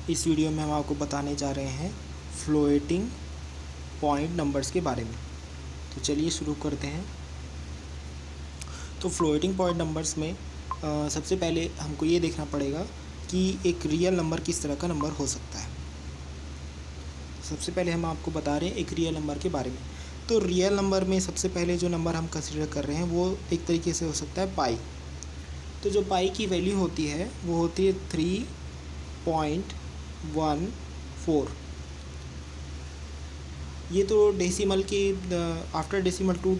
इस वीडियो में हम आपको बताने जा रहे हैं फ्लोटिंग पॉइंट नंबर्स के बारे में। तो चलिए शुरू करते हैं। तो फ्लोटिंग पॉइंट नंबर्स में सबसे पहले हमको ये देखना पड़ेगा कि एक रियल नंबर किस तरह का नंबर हो सकता है। सबसे पहले हम आपको बता रहे हैं एक रियल नंबर के बारे में। तो रियल नंबर में सबसे पहले जो नंबर हम कंसिडर कर रहे हैं वो एक तरीके से हो सकता है पाई। तो जो पाई की वैल्यू होती है वो होती है 3.14। ये तो डेसिमल के आफ्टर डेसिमल टू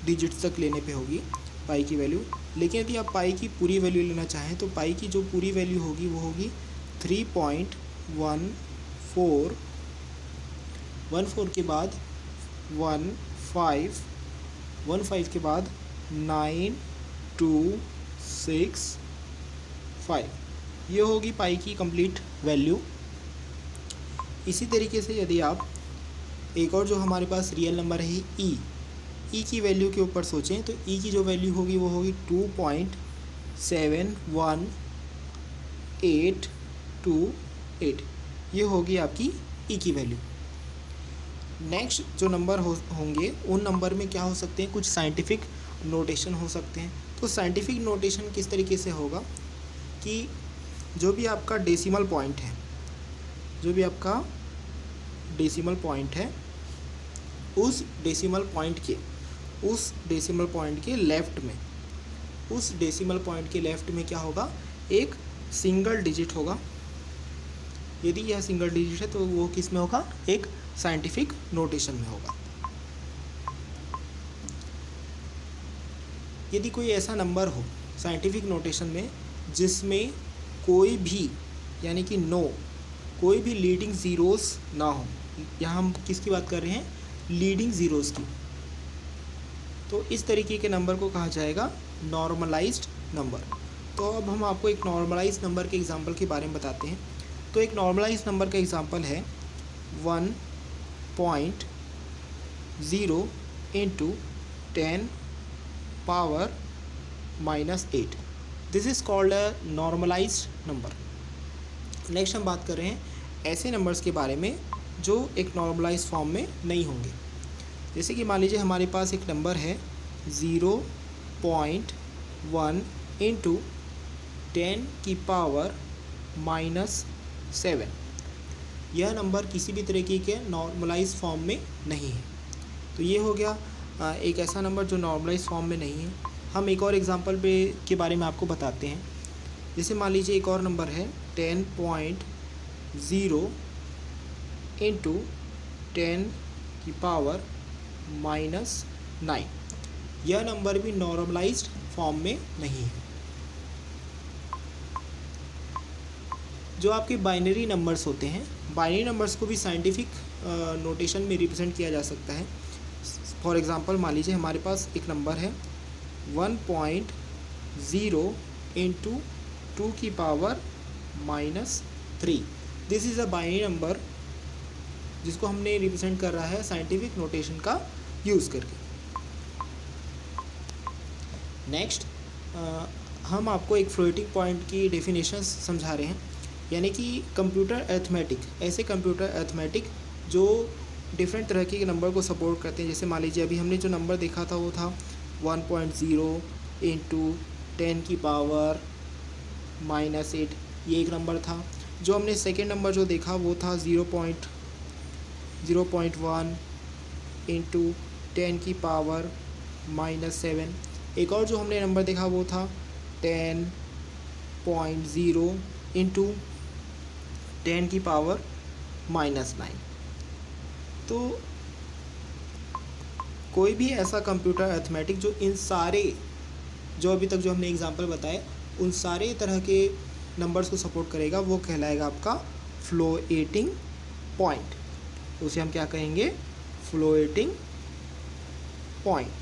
डिजिट्स तक लेने पे होगी पाई की वैल्यू। लेकिन यदि आप पाई की पूरी वैल्यू लेना चाहें तो पाई की जो पूरी वैल्यू होगी वो होगी 3.14 के बाद 15 के बाद 9265, ये होगी पाई की कंप्लीट वैल्यू। इसी तरीके से यदि आप एक और जो हमारे पास रियल नंबर है ई की वैल्यू के ऊपर सोचें तो ई की जो वैल्यू होगी वो होगी 2.71828, ये होगी आपकी ई की वैल्यू। नेक्स्ट जो नंबर होंगे उन नंबर में क्या हो सकते हैं, कुछ साइंटिफिक नोटेशन हो सकते हैं। तो साइंटिफिक नोटेशन किस तरीके से होगा कि जो भी आपका डेसिमल पॉइंट है, उस डेसिमल पॉइंट के लेफ़्ट में क्या होगा, एक सिंगल डिजिट होगा। यदि यह सिंगल डिजिट है तो वो किस में होगा, एक साइंटिफिक नोटेशन में होगा। यदि कोई ऐसा नंबर हो साइंटिफिक नोटेशन में जिसमें कोई भी यानी कि कोई भी लीडिंग ज़ीरोस ना हो, यहाँ हम किसकी बात कर रहे हैं, लीडिंग ज़ीरोस की, तो इस तरीके के नंबर को कहा जाएगा नॉर्मलाइज्ड नंबर। तो अब हम आपको एक नॉर्मलाइज्ड नंबर के एग्जांपल के बारे में बताते हैं। तो एक नॉर्मलाइज्ड नंबर का एग्जांपल है 1.0 into 10⁻⁸ this is called a normalised number. Next हम बात कर रहे हैं ऐसे नंबर्स के बारे में जो एक नॉर्मलाइज्ड फॉर्म में नहीं होंगे। जैसे कि मान लीजिए हमारे पास एक नंबर है 0.1 इंटू 10⁻⁷। यह नंबर किसी भी तरीके के नॉर्मलाइज फॉर्म में नहीं है। तो ये हो गया एक ऐसा नंबर जो नॉर्मलाइज फॉर्म में नहीं है। हम एक और एग्जांपल के बारे में आपको बताते हैं। जैसे मान लीजिए एक और नंबर है 10.0 इंटू 10⁻⁹। यह नंबर भी नॉर्मलाइज्ड फॉर्म में नहीं है। जो आपके बाइनरी नंबर्स होते हैं, बाइनरी नंबर्स को भी साइंटिफिक नोटेशन में रिप्रेजेंट किया जा सकता है। फॉर एग्जांपल मान लीजिए हमारे पास एक नंबर है 1.0 into 2⁻⁻3। This is a binary number जिसको हमने रिप्रेजेंट कर रहा है साइंटिफिक नोटेशन का यूज़ करके। नेक्स्ट हम आपको एक फ्लोटिंग पॉइंट की डेफिनेशंस समझा रहे हैं, यानी कि कंप्यूटर अरिथमेटिक, ऐसे कंप्यूटर अरिथमेटिक जो डिफरेंट तरह के नंबर को सपोर्ट करते हैं। जैसे मान लीजिए अभी हमने जो नंबर देखा था वो था 1.0 इंटू 10⁻⁸, ये एक नंबर था। जो हमने सेकेंड नंबर जो देखा वो था 0.1 इंटू 10⁻⁷। एक और जो हमने नंबर देखा वो था 10.0 इंटू 10⁻⁹। तो कोई भी ऐसा कंप्यूटर अरिथमेटिक जो इन सारे जो अभी तक जो हमने एग्जांपल बताए उन सारे तरह के नंबर्स को सपोर्ट करेगा वो कहलाएगा आपका फ्लोटिंग पॉइंट। उसे हम क्या कहेंगे, फ्लोटिंग पॉइंट।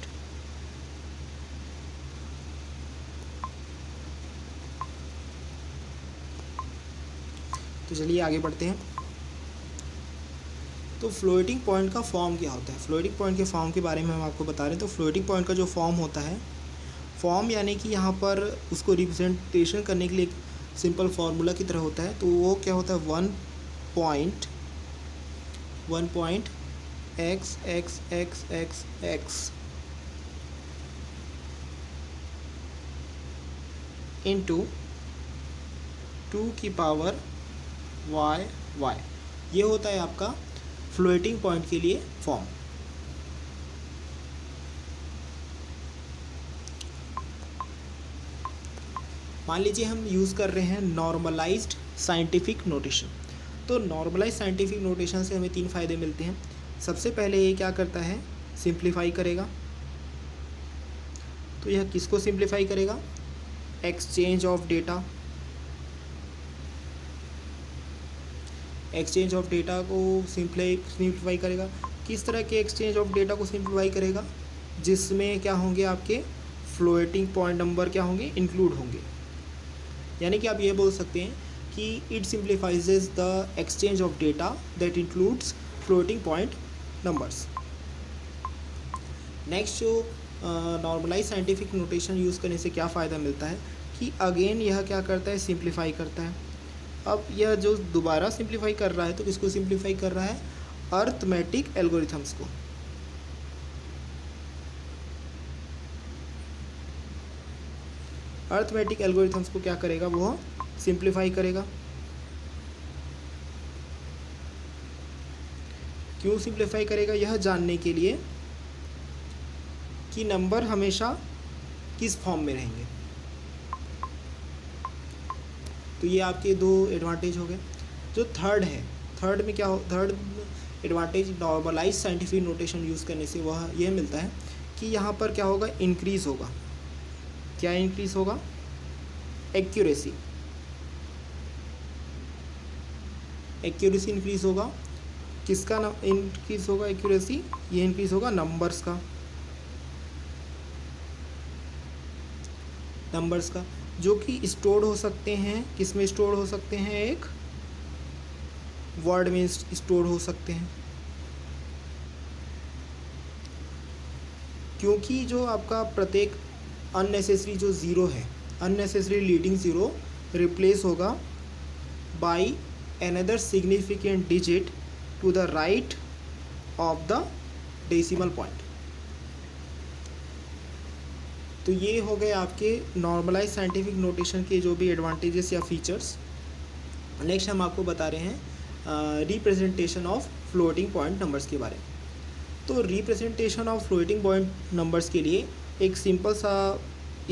तो चलिए आगे बढ़ते हैं। तो फ्लोटिंग पॉइंट का फॉर्म क्या होता है, फ्लोटिंग पॉइंट के फॉर्म के बारे में हम आपको बता रहे हैं। तो फ्लोटिंग पॉइंट का जो फॉर्म होता है, फॉर्म यानी कि यहाँ पर उसको रिप्रेजेंटेशन करने के लिए सिंपल फार्मूला की तरह होता है। तो वो क्या होता है, one point x x x x x into 2 की पावर वाई वाई, ये होता है आपका फ्लोटिंग पॉइंट के लिए फॉर्म। मान लीजिए हम यूज़ कर रहे हैं नॉर्मलाइज्ड साइंटिफिक नोटेशन। तो नॉर्मलाइज्ड साइंटिफिक नोटेशन से हमें 3 फ़ायदे मिलते हैं। सबसे पहले ये क्या करता है, सिंप्लीफाई करेगा। तो यह किसको सिंप्लीफाई करेगा, exchange of data. Exchange of data को सिंप्लीफाई करेगा। किस तरह के एक्सचेंज ऑफ डेटा को सिंप्लीफाई करेगा, जिसमें क्या होंगे, आपके फ्लोटिंग पॉइंट नंबर क्या होंगे, इंक्लूड होंगे। यानी कि आप ये बोल सकते हैं कि it simplifies the exchange of data that includes floating point numbers. Next, जो नॉर्मलाइज साइंटिफिक नोटेशन यूज़ करने से क्या फ़ायदा मिलता है कि अगेन यह क्या करता है, सिंप्लीफाई करता है। अब यह जो दोबारा सिंप्लीफाई कर रहा है, तो किसको सिंप्लीफाई कर रहा है, अर्थमेटिक एल्गोरिथम्स को। अर्थमेटिक एल्गोरिथम्स को क्या करेगा, वो सिंप्लीफाई करेगा। क्यों सिंप्लीफाई करेगा, यह जानने के लिए कि नंबर हमेशा किस फॉर्म में रहेंगे। तो ये आपके 2 एडवांटेज हो गए। जो थर्ड है, थर्ड में क्या हो, third advantage normalise scientific notation use करने से वह यह मिलता है कि यहाँ पर क्या होगा, इंक्रीज़ होगा। क्या इंक्रीज़ होगा, एक्यूरेसी। एक्यूरेसी इंक्रीज़ होगा। किसका इंक्रीज़ होगा एक्यूरेसी, ये इंक्रीज़ होगा नंबर्स का। नंबर्स का जो कि स्टोर हो सकते हैं, किस में स्टोर हो सकते हैं, एक वर्ड में स्टोर हो सकते हैं। क्योंकि जो आपका प्रत्येक अननेसेसरी जो ज़ीरो है, अननेसेसरी लीडिंग ज़ीरो रिप्लेस होगा by another significant digit to the right of the decimal point. तो ये हो गए आपके नॉर्मलाइज साइंटिफिक नोटेशन के जो भी एडवांटेजेस या फीचर्स। नेक्स्ट हम आपको बता रहे हैं representation of floating point numbers के बारे में। तो representation of floating point numbers के लिए एक सिंपल सा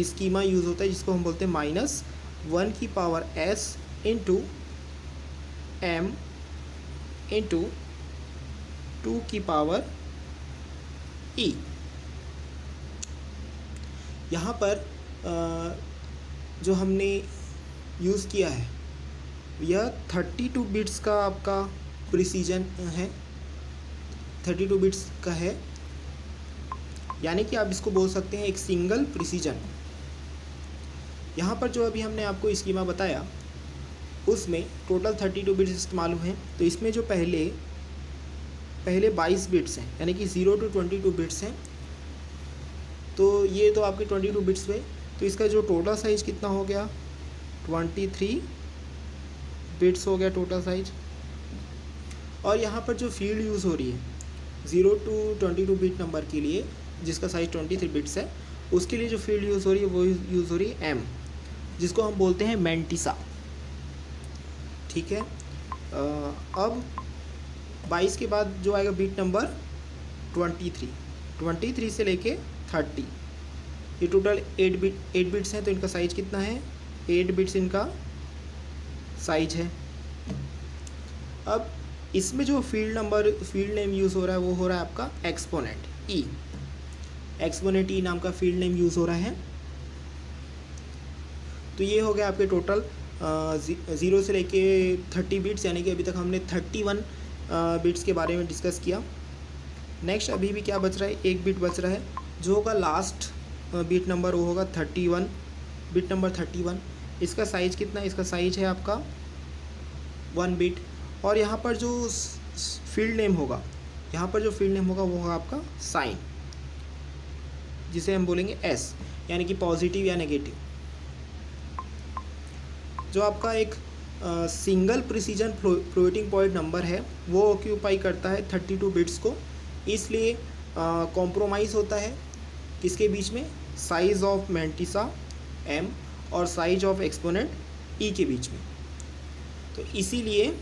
स्कीमा यूज़ होता है, जिसको हम बोलते हैं -1 की power s into m into 2 की पावर e। यहाँ पर जो हमने यूज़ किया है यह 32 बिट्स का आपका प्रिसीजन है, 32 बिट्स का है। यानी कि आप इसको बोल सकते हैं एक सिंगल प्रिसीजन। यहाँ पर जो अभी हमने आपको स्कीमा बताया उसमें टोटल 32 बिट्स इस्तेमाल हुए हैं। तो इसमें जो पहले 22 बिट्स हैं, यानी कि 0 to 22 बिट्स हैं। तो ये तो आपके 22 बिट्स हुए। तो इसका जो टोटल साइज़ कितना हो गया, 23 बिट्स हो गया टोटल साइज। और यहाँ पर जो फील्ड यूज़ हो रही है 0 to 22 बिट नंबर के लिए, जिसका साइज़ 23 बिट्स है, उसके लिए जो फील्ड यूज़ हो रही है वो यूज़ हो रही है m, जिसको हम बोलते हैं मैंटिसा। ठीक है। अब 22 के बाद जो आएगा बिट नंबर 23 से लेके 30, ये टोटल 8 बिट्स हैं। तो इनका साइज कितना है, 8 बिट्स इनका साइज है। अब इसमें जो फील्ड नेम यूज़ हो रहा है वो हो रहा है आपका एक्सपोनेंट ई। एक्सपोनेंट ई नाम का फील्ड नेम यूज़ हो रहा है। तो ये हो गया आपके टोटल 0 से लेके 30 बिट्स, यानी कि अभी तक हमने 31 बिट्स के बारे में डिस्कस किया। नेक्स्ट अभी भी क्या बच रहा है, एक बिट बच रहा है, जो होगा लास्ट बिट नंबर, वो होगा 31, बिट नंबर 31। इसका साइज़ कितना है, इसका साइज है आपका 1 बिट। और यहाँ पर जो फील्ड नेम होगा, यहाँ पर जो फील्ड नेम होगा वो होगा आपका साइन, जिसे हम बोलेंगे एस, यानी कि पॉजिटिव या नेगेटिव। जो आपका एक single precision floating point number है वो ऑक्यूपाई करता है 32 बिट्स को, इसलिए कॉम्प्रोमाइज़ होता है किसके बीच में, साइज़ ऑफ मैंटिसा m और साइज ऑफ एक्सपोनेंट e के बीच में। तो इसीलिए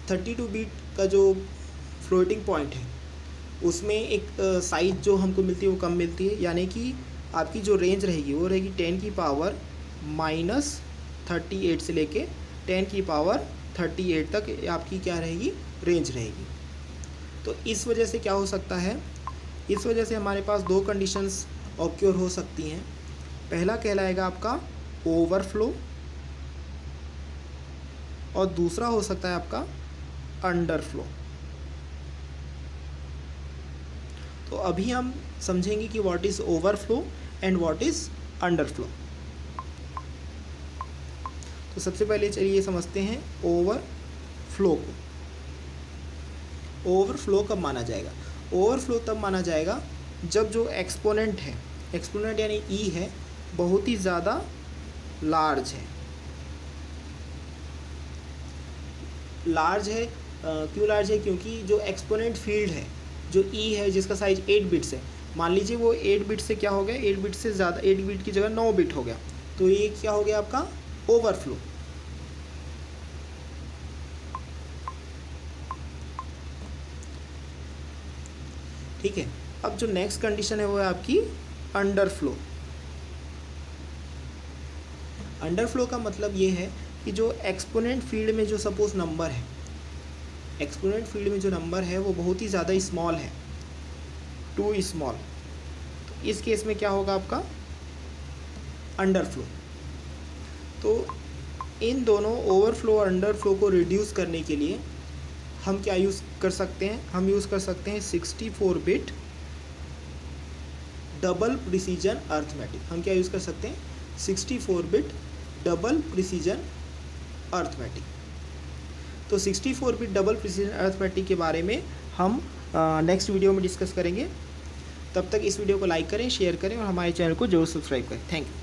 32 बिट का जो फ्लोटिंग पॉइंट है उसमें एक साइज जो हमको मिलती है वो कम मिलती है, यानी कि आपकी जो रेंज रहेगी वो रहेगी 10 की पावर -38 से लेके 10 की पावर 38 तक आपकी क्या रहेगी, रेंज रहेगी। तो इस वजह से क्या हो सकता है, इस वजह से हमारे पास दो कंडीशंस ऑक्योर हो सकती हैं। पहला कहलाएगा आपका ओवरफ्लो और दूसरा हो सकता है आपका अंडरफ्लो। तो अभी हम समझेंगे कि what is overflow and what is underflow. तो सबसे पहले चलिए समझते हैं ओवरफ्लो को। ओवरफ्लो कब माना जाएगा, ओवरफ्लो तब माना जाएगा जब जो एक्सपोनेंट है, एक्सपोनेंट यानी ई है, बहुत ही ज़्यादा लार्ज है। लार्ज है क्यों लार्ज है, क्योंकि जो एक्सपोनेंट फील्ड है, जो ई है जिसका साइज 8 बिट्स है, मान लीजिए वो 8 बिट से क्या हो गया, 8 बिट से ज़्यादा, 8 बिट की जगह 9 बिट हो गया, तो ये क्या हो गया आपका ओवरफ्लो। ठीक है। अब जो नेक्स्ट कंडीशन है वो है आपकी अंडरफ्लो। अंडरफ्लो का मतलब ये है कि जो एक्सपोनेंट फील्ड में जो सपोज नंबर है, एक्सपोनेंट फील्ड में जो नंबर है वो बहुत ही ज़्यादा स्मॉल है, टू स्मॉल, तो इस केस में क्या होगा आपका अंडरफ्लो। तो इन दोनों ओवरफ्लो और अंडरफ्लो को रिड्यूस करने के लिए हम क्या यूज़ कर सकते हैं, हम यूज़ कर सकते हैं 64 बिट डबल प्रिसीजन अर्थमेटिक। हम क्या यूज़ कर सकते हैं, 64 बिट डबल प्रिसीजन अर्थमेटिक। तो 64 बिट डबल प्रिसीजन अर्थमेटिक के बारे में हम नेक्स्ट वीडियो में डिस्कस करेंगे। तब तक इस वीडियो को लाइक करें, शेयर करें और हमारे चैनल को जरूर सब्सक्राइब करें। Thank you.